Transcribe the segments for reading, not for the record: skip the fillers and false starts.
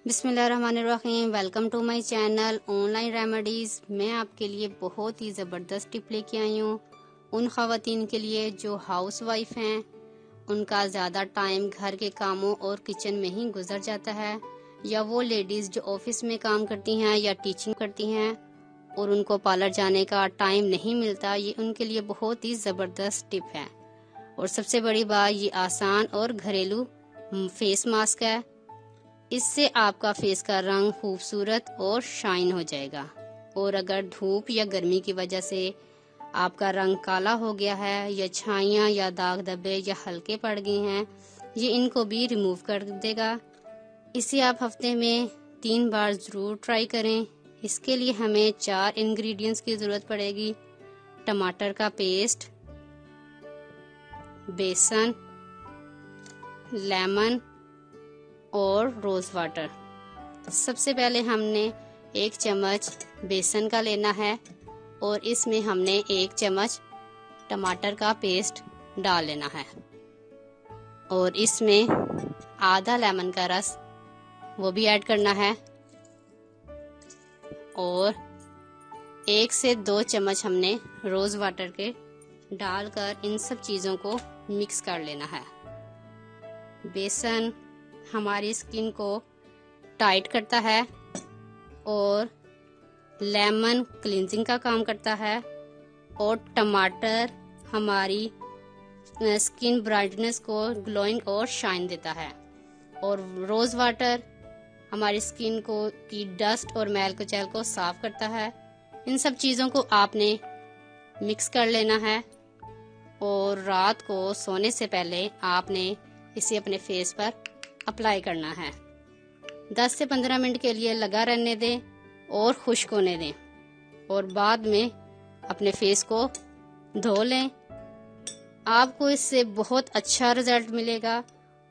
बिस्मिल्लाहिर्रहमानिर्रहीम। Welcome to my channel online remedies. मैं आपके लिए बहुत ही ज़बरदस्त टिप लेके आई हूँ उन ख़वातीन के लिए जो हाउस वाइफ हैं, उनका ज़्यादा टाइम घर के कामों और किचन में ही गुजर जाता है, या वो लेडीज़ जो ऑफिस में काम करती हैं या टीचिंग करती हैं और उनको पार्लर जाने का टाइम नहीं मिलता। ये उनके लिए बहुत ही ज़बरदस्त टिप है। और सबसे बड़ी बात, ये आसान और घरेलू फेस मास्क है। इससे आपका फेस का रंग खूबसूरत और शाइन हो जाएगा। और अगर धूप या गर्मी की वजह से आपका रंग काला हो गया है, या छाइयाँ या दाग धब्बे या हल्के पड़ गए हैं, ये इनको भी रिमूव कर देगा। इसे आप हफ्ते में 3 बार ज़रूर ट्राई करें। इसके लिए हमें 4 इंग्रेडिएंट्स की ज़रूरत पड़ेगी। टमाटर का पेस्ट, बेसन, लेमन और रोज़ वाटर। सबसे पहले हमने 1 चम्मच बेसन का लेना है और इसमें हमने 1 चम्मच टमाटर का पेस्ट डाल लेना है और इसमें आधा लेमन का रस वो भी ऐड करना है और 1 से 2 चम्मच हमने रोज़ वाटर के डालकर इन सब चीज़ों को मिक्स कर लेना है। बेसन हमारी स्किन को टाइट करता है और लेमन क्लींजिंग का काम करता है और टमाटर हमारी स्किन ब्राइटनेस को ग्लोइंग और शाइन देता है और रोज़ वाटर हमारी स्किन को की डस्ट और मैल कुचैल को साफ करता है। इन सब चीज़ों को आपने मिक्स कर लेना है और रात को सोने से पहले आपने इसे अपने फेस पर अप्लाई करना है। 10 से 15 मिनट के लिए लगा रहने दें और खुश्क होने दें और बाद में अपने फेस को धो लें। आपको इससे बहुत अच्छा रिजल्ट मिलेगा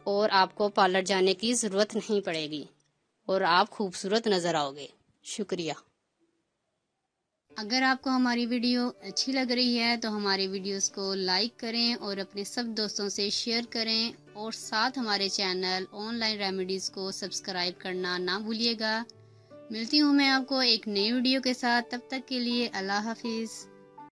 और आपको पार्लर जाने की ज़रूरत नहीं पड़ेगी और आप खूबसूरत नज़र आओगे। शुक्रिया। अगर आपको हमारी वीडियो अच्छी लग रही है तो हमारे वीडियोस को लाइक करें और अपने सब दोस्तों से शेयर करें और साथ हमारे चैनल ऑनलाइन रेमेडीज़ को सब्सक्राइब करना ना भूलिएगा। मिलती हूँ मैं आपको एक नई वीडियो के साथ। तब तक के लिए अल्लाह हाफिज़।